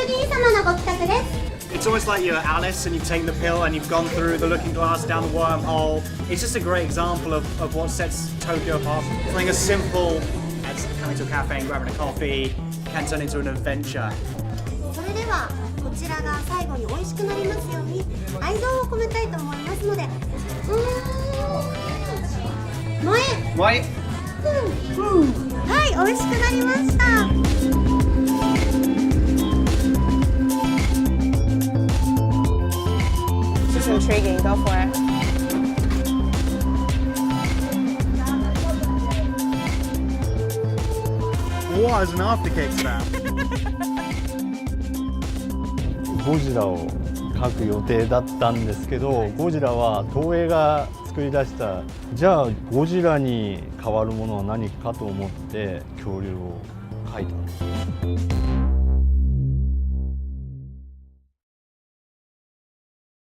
人様のご企画です。 It's almost like you're Alice and you've taken the pill and you've gone through the looking glass down the wormhole. It's just a great example of what sets Tokyo apart. Something as simple as coming to a cafe and grabbing a coffee can turn into an adventure. それではこちらが最後に美味しくなりますように愛情を込めたいと思いますので、はい、美味しくなりました。This is intriguing. Go for it. What is an afterkick to that? ゴジラを描く予定だったんですけど、ゴジラは東映が作り出した、じゃあゴジラに代わるものは何かと思って恐竜を描いたんです。